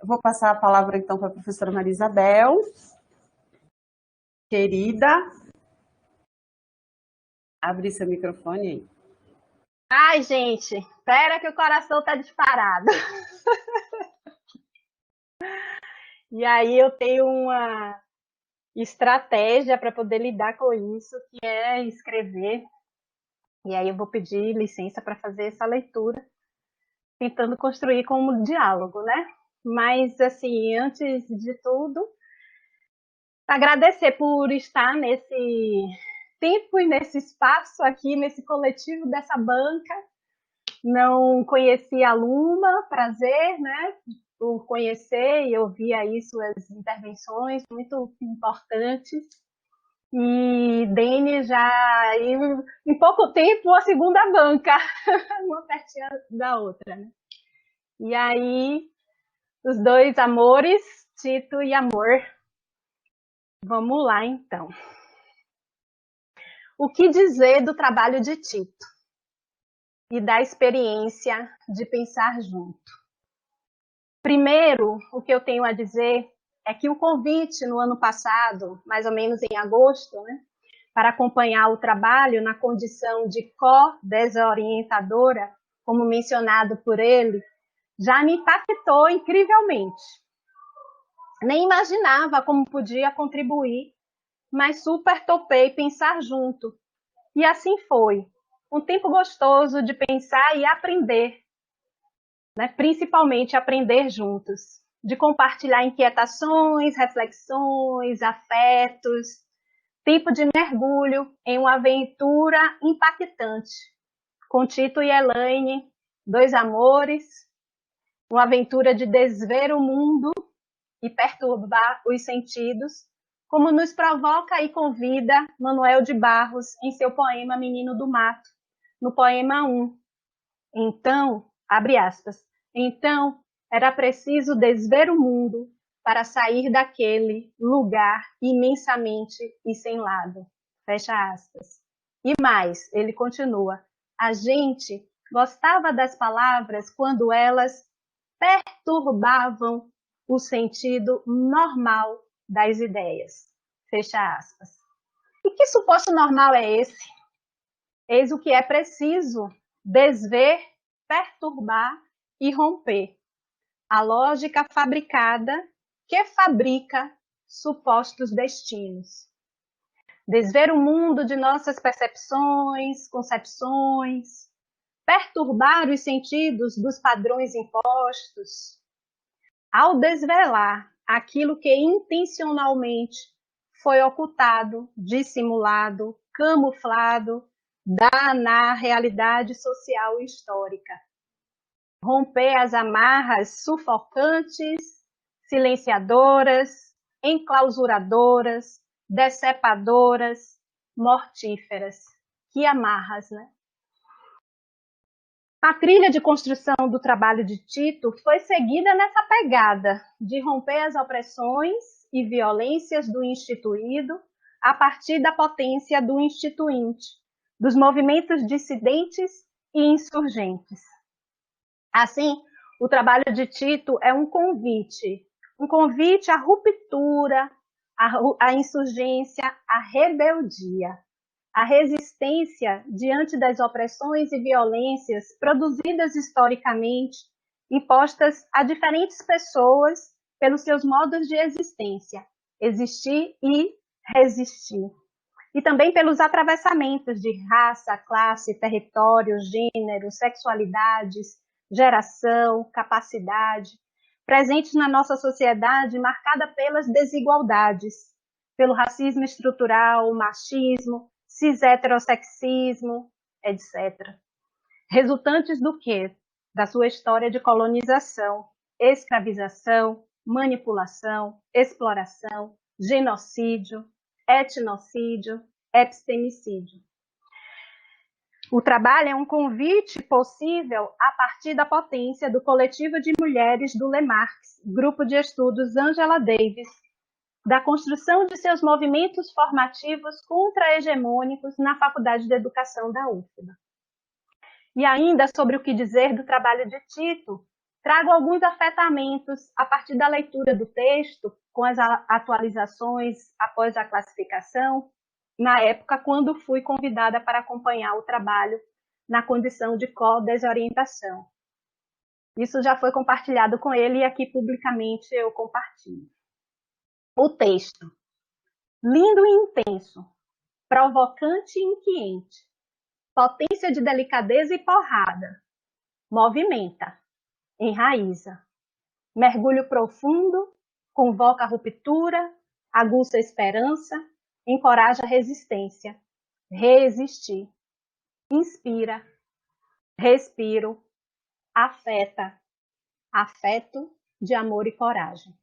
Vou passar a palavra, então, para a professora Maria Isabel. Querida, abre seu microfone aí. Ai, gente, espera que o coração tá disparado. E aí eu tenho uma estratégia para poder lidar com isso, que é escrever. E aí eu vou pedir licença para fazer essa leitura, tentando construir como diálogo, né? Mas, assim, antes de tudo, agradecer por estar nesse tempo e nesse espaço aqui, nesse coletivo dessa banca. Não conhecia a Luma, prazer, né? Por conhecer e ouvir aí suas intervenções muito importantes. E Dene já, em pouco tempo, a segunda banca, uma pertinho da outra, né? E aí, os dois amores, Tito e Amor. Vamos lá, então. O que dizer do trabalho de Tito e da experiência de pensar junto? Primeiro, o que eu tenho a dizer é que o convite no ano passado, mais ou menos em agosto, né, para acompanhar o trabalho na condição de co-desorientadora, como mencionado por ele, já me impactou incrivelmente. Nem imaginava como podia contribuir, mas super topei pensar junto. E assim foi. Um tempo gostoso de pensar e aprender, né? Principalmente aprender juntos, de compartilhar inquietações, reflexões, afetos, tempo de mergulho em uma aventura impactante, com Tito e Elaine, dois amores, uma aventura de desver o mundo e perturbar os sentidos, como nos provoca e convida Manuel de Barros em seu poema Menino do Mato, no poema 1. Então, abre aspas, então era preciso desver o mundo para sair daquele lugar imensamente e sem lado. Fecha aspas. E mais, ele continua, a gente gostava das palavras quando elas perturbavam o sentido normal das ideias. Fecha aspas. E que suposto normal é esse? Eis o que é preciso desver, perturbar e romper. A lógica fabricada que fabrica supostos destinos. Desver o mundo de nossas percepções, concepções, perturbar os sentidos dos padrões impostos. Ao desvelar aquilo que intencionalmente foi ocultado, dissimulado, camuflado, na realidade social e histórica. Romper as amarras sufocantes, silenciadoras, enclausuradoras, decepadoras, mortíferas. Que amarras, né? A trilha de construção do trabalho de Tito foi seguida nessa pegada de romper as opressões e violências do instituído a partir da potência do instituinte, dos movimentos dissidentes e insurgentes. Assim, o trabalho de Tito é um convite à ruptura, à insurgência, à rebeldia, à resistência diante das opressões e violências produzidas historicamente, impostas a diferentes pessoas pelos seus modos de existência, existir e resistir. E também pelos atravessamentos de raça, classe, território, gênero, sexualidades, geração, capacidade, presentes na nossa sociedade marcada pelas desigualdades, pelo racismo estrutural, machismo, cis-heterossexismo, etc. Resultantes do quê? Da sua história de colonização, escravização, manipulação, exploração, genocídio, etnocídio, epistemicídio. O trabalho é um convite possível a partir da potência do coletivo de mulheres do Le Marx, grupo de estudos Angela Davis, da construção de seus movimentos formativos contra-hegemônicos na Faculdade de Educação da UFBA. E ainda sobre o que dizer do trabalho de Tito, Trago alguns afetamentos a partir da leitura do texto, com as atualizações após a classificação, na época quando fui convidada para acompanhar o trabalho na condição de co-desorientação. Isso já foi compartilhado com ele e aqui publicamente eu compartilho. O texto. Lindo e intenso, provocante e inquiente, potência de delicadeza e porrada, movimenta, enraiza, mergulho profundo, convoca a ruptura, aguça a esperança, encoraja a resistência, resistir, inspira, respiro, afeta, afeto de amor e coragem.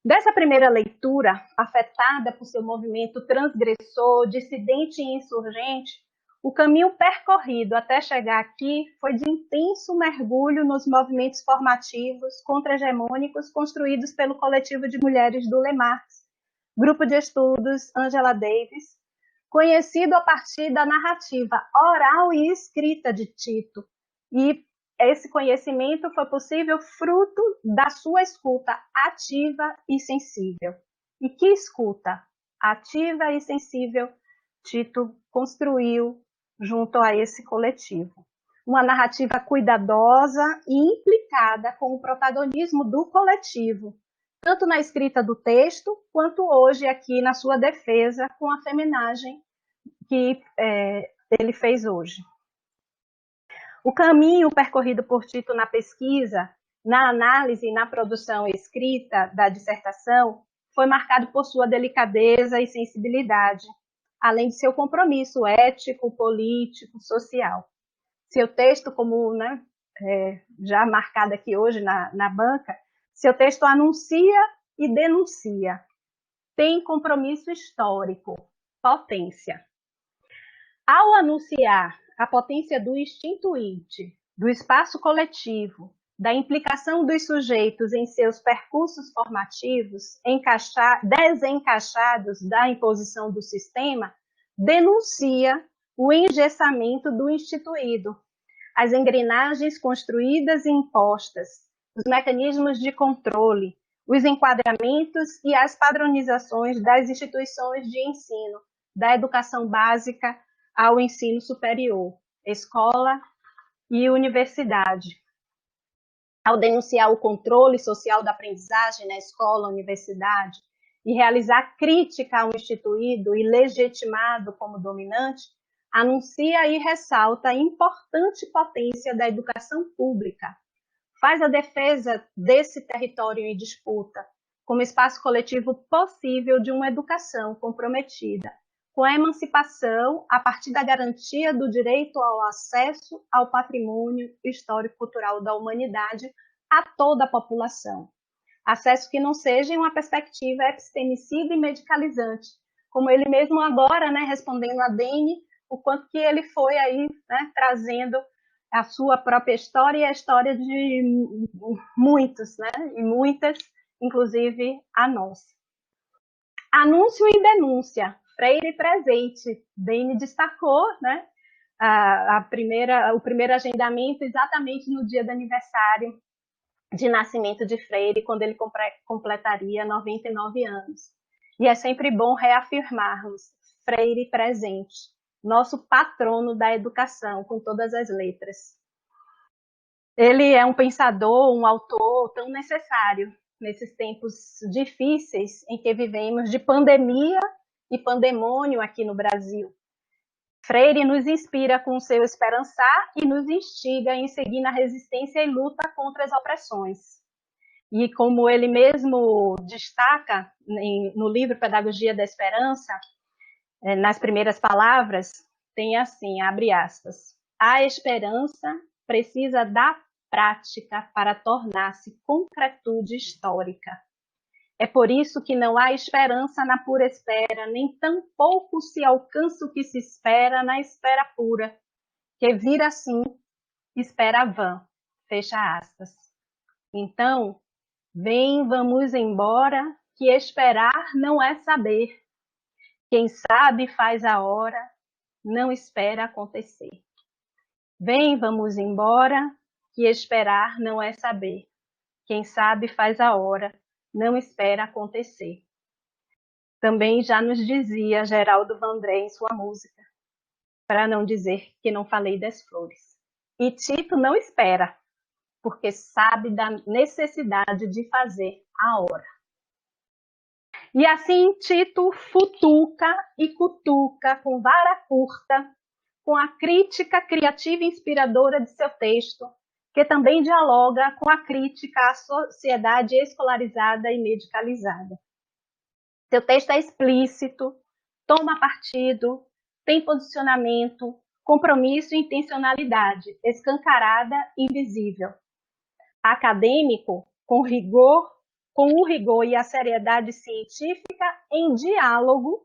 Dessa primeira leitura, afetada por seu movimento transgressor, dissidente e insurgente, o caminho percorrido até chegar aqui foi de intenso mergulho nos movimentos formativos contra-hegemônicos construídos pelo coletivo de mulheres do Lemarx, grupo de estudos Angela Davis, conhecido a partir da narrativa oral e escrita de Tito. E esse conhecimento foi possível fruto da sua escuta ativa e sensível. E que escuta ativa e sensível Tito construiu junto a esse coletivo? Uma narrativa cuidadosa e implicada com o protagonismo do coletivo, tanto na escrita do texto, quanto hoje aqui na sua defesa com a feminagem que ele fez hoje. O caminho percorrido por Tito na pesquisa, na análise e na produção escrita da dissertação foi marcado por sua delicadeza e sensibilidade, além de seu compromisso ético, político, social. Seu texto, como já marcado aqui hoje na banca, seu texto anuncia e denuncia. Tem compromisso histórico, potência. Ao anunciar a potência do instinto-id, do espaço coletivo, da implicação dos sujeitos em seus percursos formativos, desencaixados da imposição do sistema, denuncia o engessamento do instituído, as engrenagens construídas e impostas, os mecanismos de controle, os enquadramentos e as padronizações das instituições de ensino, da educação básica ao ensino superior, escola e universidade. Ao denunciar o controle social da aprendizagem na escola, universidade, e realizar crítica ao instituído e legitimado como dominante, anuncia e ressalta a importante potência da educação pública. Faz a defesa desse território em disputa como espaço coletivo possível de uma educação comprometida com a emancipação a partir da garantia do direito ao acesso ao patrimônio histórico-cultural da humanidade a toda a população. Acesso que não seja em uma perspectiva epistemicida e medicalizante, como ele mesmo agora, respondendo a Dene, o quanto que ele foi aí, trazendo a sua própria história e a história de muitos, e muitas, inclusive a nossa. Anúncio e denúncia. Freire presente. Dene destacou, o primeiro agendamento exatamente no dia do aniversário de nascimento de Freire, quando ele completaria 99 anos. E é sempre bom reafirmarmos Freire presente, nosso patrono da educação, com todas as letras. Ele é um pensador, um autor tão necessário nesses tempos difíceis em que vivemos de pandemia e pandemônio aqui no Brasil. Freire nos inspira com o seu esperançar e nos instiga em seguir na resistência e luta contra as opressões. E como ele mesmo destaca no livro Pedagogia da Esperança, nas primeiras palavras, tem assim, abre aspas, a esperança precisa da prática para tornar-se concretude histórica. É por isso que não há esperança na pura espera, nem tampouco se alcança o que se espera na espera pura, que vir assim, espera vã, fecha aspas. Então, vamos embora, que esperar não é saber. Quem sabe faz a hora, não espera acontecer. Vamos embora, que esperar não é saber. Quem sabe faz a hora, não espera acontecer. Também já nos dizia Geraldo Vandré em sua música, para não dizer que não falei das flores. E Tito não espera, porque sabe da necessidade de fazer a hora. E assim Tito futuca e cutuca com vara curta, com a crítica criativa e inspiradora de seu texto, que também dialoga com a crítica à sociedade escolarizada e medicalizada. Seu texto é explícito, toma partido, tem posicionamento, compromisso e intencionalidade, escancarada e invisível. Acadêmico, com o rigor e a seriedade científica em diálogo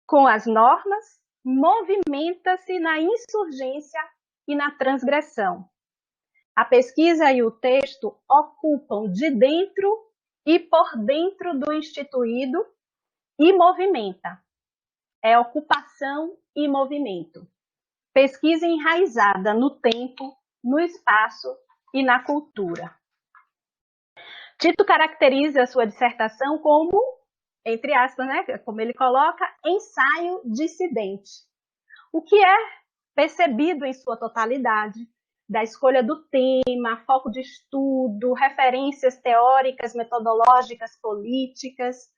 com as normas, movimenta-se na insurgência e na transgressão. A pesquisa e o texto ocupam de dentro e por dentro do instituído e movimenta. É ocupação e movimento. Pesquisa enraizada no tempo, no espaço e na cultura. Tito caracteriza a sua dissertação como, entre aspas, né, como ele coloca, ensaio dissidente. O que é percebido em sua totalidade, da escolha do tema, foco de estudo, referências teóricas, metodológicas, políticas,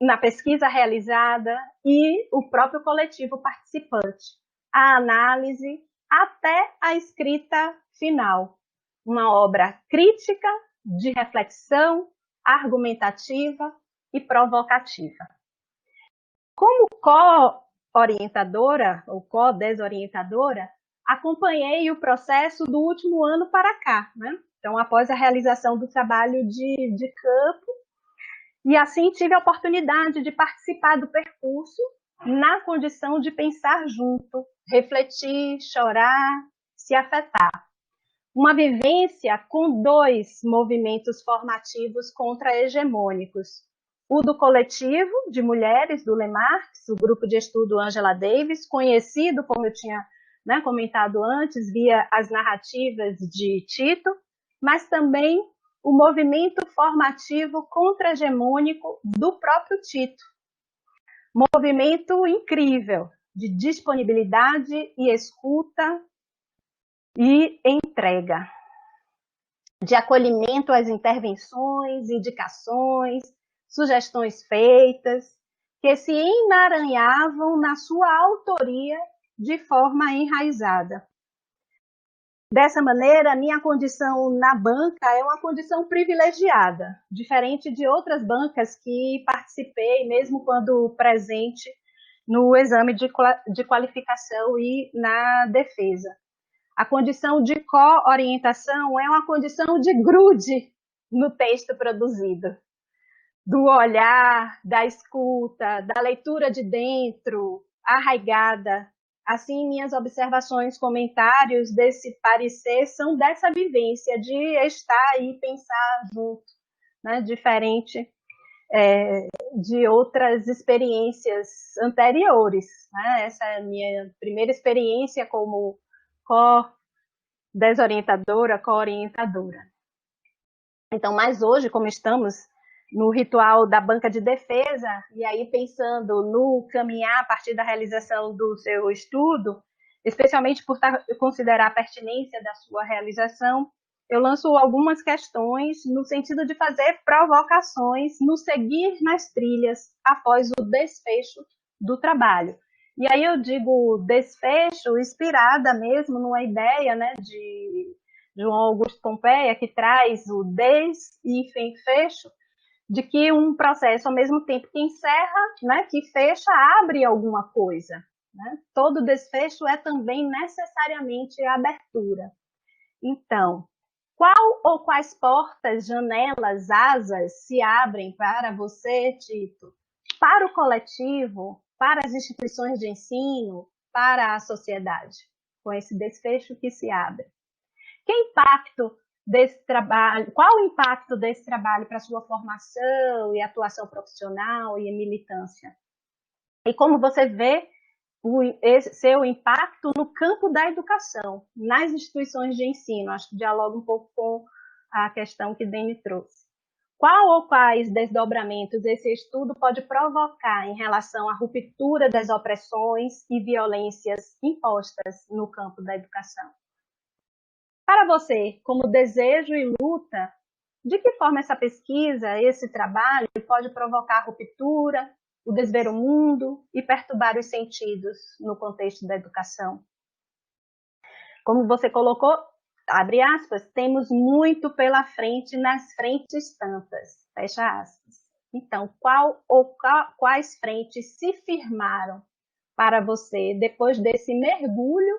na pesquisa realizada e o próprio coletivo participante, a análise até a escrita final. Uma obra crítica, de reflexão, argumentativa e provocativa. Como co-orientadora ou co-desorientadora, acompanhei o processo do último ano para cá, né? Então, após a realização do trabalho de campo, e assim tive a oportunidade de participar do percurso na condição de pensar junto, refletir, chorar, se afetar. Uma vivência com dois movimentos formativos contra-hegemônicos. O do coletivo de mulheres do Lemarx, o grupo de estudo Angela Davis, conhecido, como eu tinha comentado antes, via as narrativas de Tito, mas também o movimento formativo contra-hegemônico do próprio Tito. Movimento incrível de disponibilidade e escuta e entrega, de acolhimento às intervenções, indicações, sugestões feitas, que se emaranhavam na sua autoria de forma enraizada. Dessa maneira, minha condição na banca é uma condição privilegiada, diferente de outras bancas que participei, mesmo quando presente no exame de qualificação e na defesa. A condição de co-orientação é uma condição de grude no texto produzido, do olhar, da escuta, da leitura de dentro, arraigada. Assim, minhas observações, comentários desse parecer são dessa vivência de estar e pensar junto, né? Diferente de outras experiências anteriores, né? Essa é a minha primeira experiência como co-desorientadora, co-orientadora. Então, mas hoje, como estamos no ritual da banca de defesa, e aí pensando no caminhar a partir da realização do seu estudo, especialmente por considerar a pertinência da sua realização, eu lanço algumas questões no sentido de fazer provocações no seguir nas trilhas após o desfecho do trabalho. E aí eu digo desfecho inspirada mesmo numa ideia, né, de João Augusto Pompeia, que traz o des e fecho, de que um processo, ao mesmo tempo que encerra, né, que fecha, abre alguma coisa. Né? Todo desfecho é também necessariamente a abertura. Então, qual ou quais portas, janelas, asas se abrem para você, Tito, para o coletivo, para as instituições de ensino, para a sociedade, com esse desfecho que se abre? Que impacto desse trabalho, qual o impacto desse trabalho para a sua formação e atuação profissional e militância? E como você vê seu impacto no campo da educação, nas instituições de ensino. Acho que dialoga um pouco com a questão que Deni trouxe. Qual ou quais desdobramentos esse estudo pode provocar em relação à ruptura das opressões e violências impostas no campo da educação? Para você, como desejo e luta, de que forma essa pesquisa, esse trabalho, pode provocar ruptura, o desver o mundo e perturbar os sentidos no contexto da educação? Como você colocou, abre aspas, temos muito pela frente nas frentes tantas, fecha aspas. Então, quais frentes se firmaram para você depois desse mergulho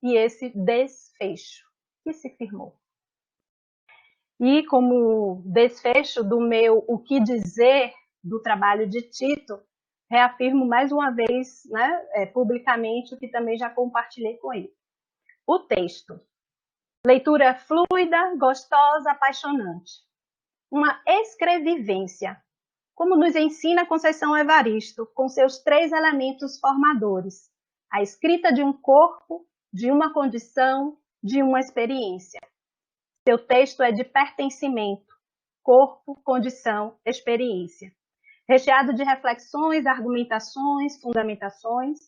e esse desfecho que se firmou? E como desfecho do meu o que dizer do trabalho de Tito, reafirmo mais uma vez, né, publicamente, o que também já compartilhei com ele. O texto. Leitura fluida, gostosa, apaixonante. Uma escrevivência, como nos ensina Conceição Evaristo, com seus 3 elementos formadores. A escrita de um corpo, de uma condição, de uma experiência. Seu texto é de pertencimento, corpo, condição, experiência. Recheado de reflexões, argumentações, fundamentações,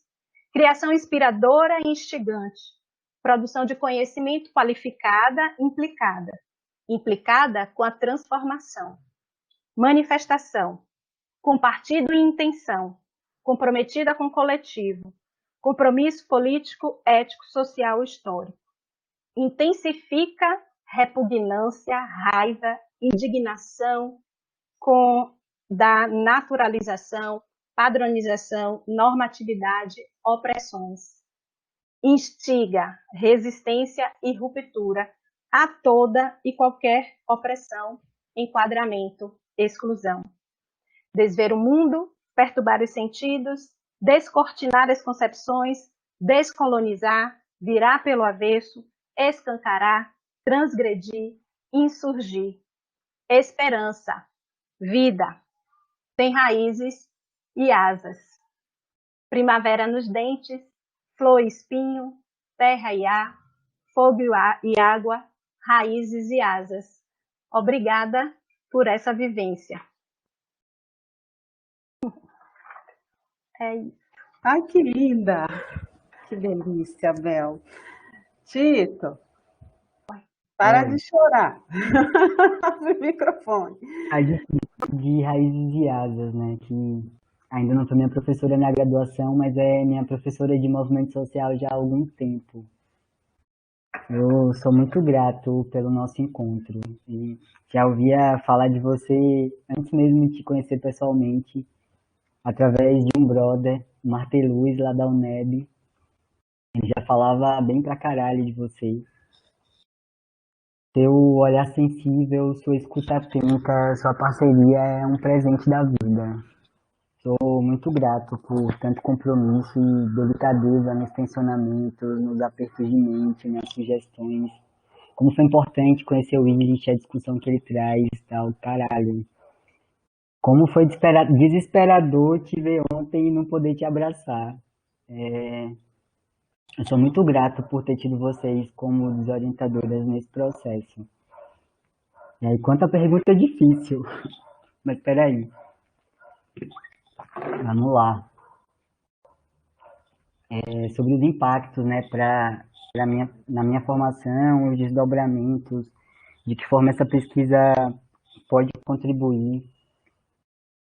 criação inspiradora e instigante, produção de conhecimento qualificada, implicada com a transformação, manifestação, com partido e intenção, comprometida com o coletivo, compromisso político, ético, social e histórico. Intensifica repugnância, raiva, indignação da naturalização, padronização, normatividade, opressões. Instiga resistência e ruptura a toda e qualquer opressão, enquadramento, exclusão. Desver o mundo, perturbar os sentidos, descortinar as concepções, descolonizar, virar pelo avesso, escancarar, transgredir, insurgir. Esperança, vida, tem raízes e asas. Primavera nos dentes, flor e espinho, terra e ar, fogo e água, raízes e asas. Obrigada por essa vivência. É isso. Ai, que linda! Que delícia, Bel. Tito, para de chorar. O microfone. De raízes e asas, né? Que ainda não foi minha professora na graduação, mas é minha professora de movimento social já há algum tempo. Eu sou muito grato pelo nosso encontro e já ouvia falar de você antes mesmo de te conhecer pessoalmente, através de um brother, o Marteluz, lá da UNEB. Ele já falava bem pra caralho de você. Seu olhar sensível, sua escuta atenta, sua parceria é um presente da vida. Sou muito grato por tanto compromisso e delicadeza nos tensionamentos, nos apertos de mente, nas sugestões. Como foi importante conhecer o Willis, a discussão que ele traz e tal, caralho. Como foi desesperador te ver ontem e não poder te abraçar. Eu sou muito grato por ter tido vocês como desorientadoras nesse processo. E aí, quanta pergunta difícil. Mas peraí. Vamos lá. Sobre os impactos, né, na minha formação, os desdobramentos, de que forma essa pesquisa pode contribuir.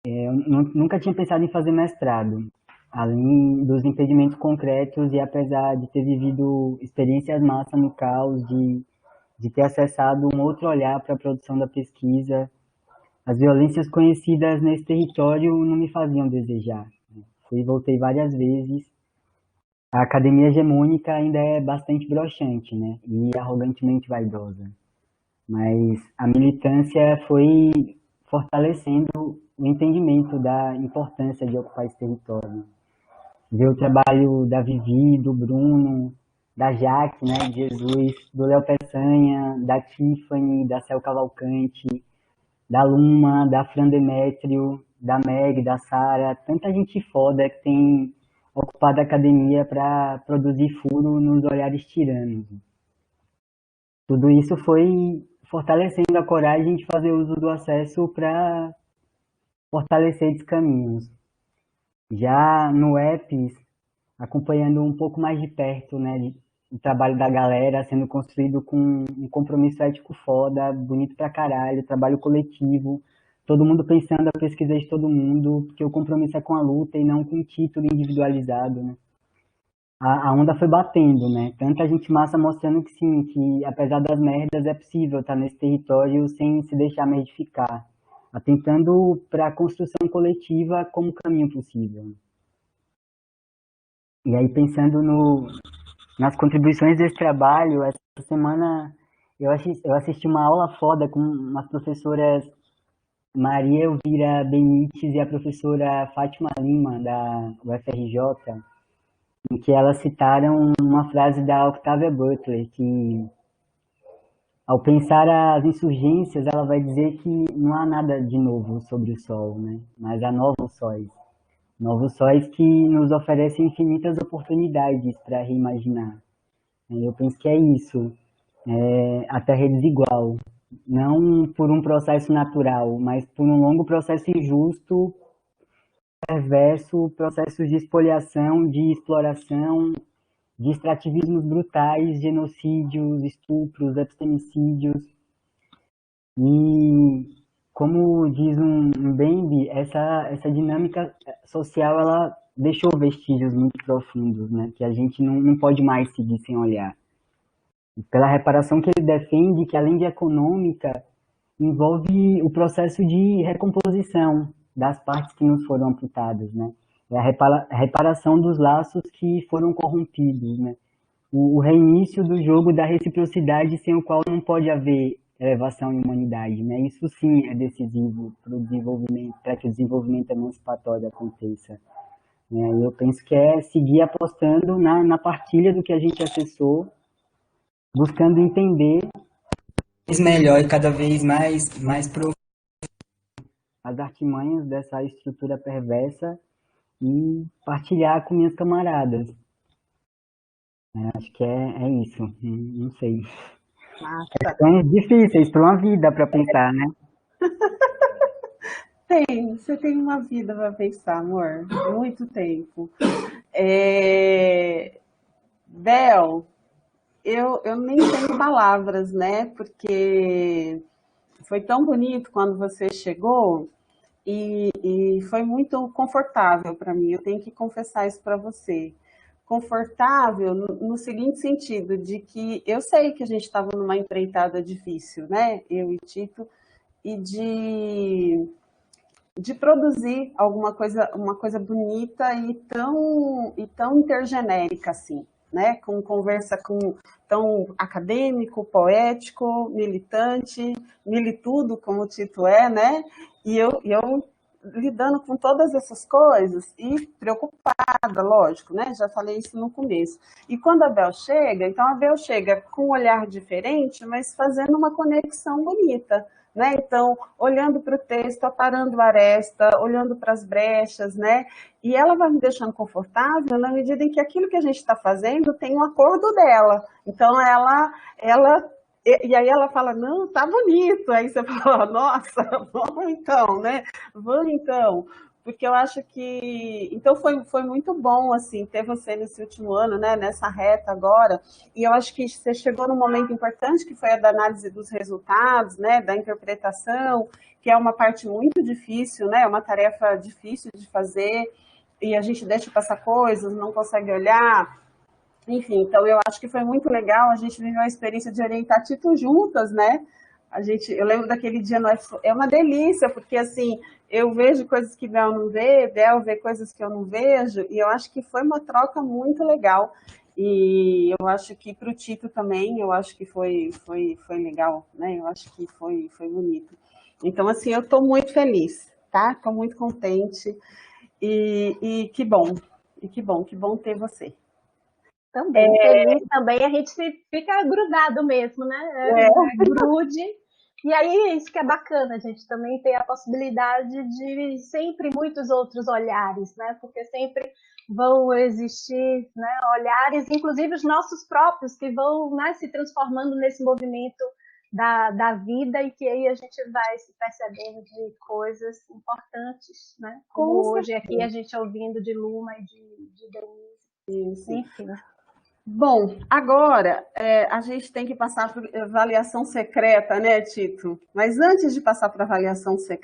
Eu nunca tinha pensado em fazer mestrado, além dos impedimentos concretos e apesar de ter vivido experiências massa no caos, de ter acessado um outro olhar para a produção da pesquisa, as violências conhecidas nesse território não me faziam desejar. Fui e voltei várias vezes. A academia hegemônica ainda é bastante broxante, né, e arrogantemente vaidosa. Mas a militância foi fortalecendo o entendimento da importância de ocupar esse território. Ver o trabalho da Vivi, do Bruno, da Jaque, né, de Jesus, do Léo Peçanha, da Tiffany, da Cel Cavalcante, da Luma, da Fran Demétrio, da Meg, da Sara, tanta gente foda que tem ocupado a academia para produzir furo nos olhares tiranos. Tudo isso foi fortalecendo a coragem de fazer uso do acesso para fortalecer esses caminhos. Já no EPS, acompanhando um pouco mais de perto, né, o trabalho da galera sendo construído com um compromisso ético foda, bonito pra caralho, trabalho coletivo, todo mundo pensando a pesquisa de todo mundo, porque o compromisso é com a luta e não com o título individualizado, né. A onda foi batendo, né, tanta gente massa mostrando que sim, que apesar das merdas é possível estar nesse território sem se deixar merdificar, atentando para a construção coletiva como caminho possível. E aí, pensando nas contribuições desse trabalho, essa semana eu assisti uma aula foda com umas professoras Maria Elvira Benites e a professora Fátima Lima, da UFRJ, em que elas citaram uma frase da Octavia Butler, que ao pensar as insurgências, ela vai dizer que não há nada de novo sobre o sol, né? Mas há novos sóis. Novos sóis que nos oferecem infinitas oportunidades para reimaginar. Eu penso que é isso. A Terra é desigual. Não por um processo natural, mas por um longo processo injusto, perverso, processos de espoliação, de exploração, de extrativismos brutais, genocídios, estupros, epistemicídios. E, como diz um Bembe, essa dinâmica social, ela deixou vestígios muito profundos, né? Que a gente não pode mais seguir sem olhar. Pela reparação que ele defende, que além de econômica, envolve o processo de recomposição das partes que nos foram amputadas, né? É a reparação dos laços que foram corrompidos, né? O reinício do jogo da reciprocidade sem o qual não pode haver elevação em humanidade, né? Isso sim é decisivo para o desenvolvimento, para que o desenvolvimento emancipatório aconteça. Eu penso que é seguir apostando na partilha do que a gente acessou, buscando entender melhor e cada vez mais profundo as artimanhas dessa estrutura perversa e partilhar com minhas camaradas. Acho que é isso, não sei. Massa. São difíceis para uma vida para pensar, né? Você tem uma vida para pensar, amor. Muito tempo. Bel, eu nem tenho palavras, né? Porque foi tão bonito quando você chegou e foi muito confortável para mim. Eu tenho que confessar isso para você. Confortável no seguinte sentido, de que eu sei que a gente estava numa empreitada difícil, né? Eu e Tito, e de produzir uma coisa bonita e tão intergenérica assim, né? Com conversa tão acadêmico, poético, militante, militudo, como o Tito é, né? E eu lidando com todas essas coisas e preocupada, lógico, né? Já falei isso no começo. E quando a Bel chega, então a Bel chega com um olhar diferente, mas fazendo uma conexão bonita, né? Então, olhando para o texto, aparando a aresta, olhando para as brechas, né? E ela vai me deixando confortável na medida em que aquilo que a gente está fazendo tem um acordo dela. Então, e aí ela fala, não, tá bonito. Aí você fala, nossa, vamos então, né? Vamos então. Porque eu acho que... Então foi muito bom, assim, ter você nesse último ano, né? Nessa reta agora. E eu acho que você chegou num momento importante, que foi a da análise dos resultados, né? Da interpretação, que é uma parte muito difícil, né? É uma tarefa difícil de fazer. E a gente deixa passar coisas, não consegue olhar. Enfim, então eu acho que foi muito legal, a gente viveu a experiência de orientar Tito juntas, né? Eu lembro daquele dia, é uma delícia, porque assim, eu vejo coisas que Bel não vê, Bel vê coisas que eu não vejo, e eu acho que foi uma troca muito legal. E eu acho que para o Tito também, eu acho que foi legal, né? Eu acho que foi bonito. Então, assim, eu estou muito feliz, tá? Estou muito contente. E que bom, que bom ter você. Também, feliz também, a gente fica grudado mesmo, né? Grude, E aí, isso que é bacana, a gente também tem a possibilidade de sempre muitos outros olhares, né? Porque sempre vão existir, né, olhares, inclusive os nossos próprios, que vão, né, se transformando nesse movimento da vida e que aí a gente vai se percebendo de coisas importantes, né? Como Com hoje aqui a certeza. gente ouvindo de Luma e de Denise, Sim, sim. enfim. Bom, agora a gente tem que passar por avaliação secreta, né, Tito? Mas antes de passar para avaliação secreta,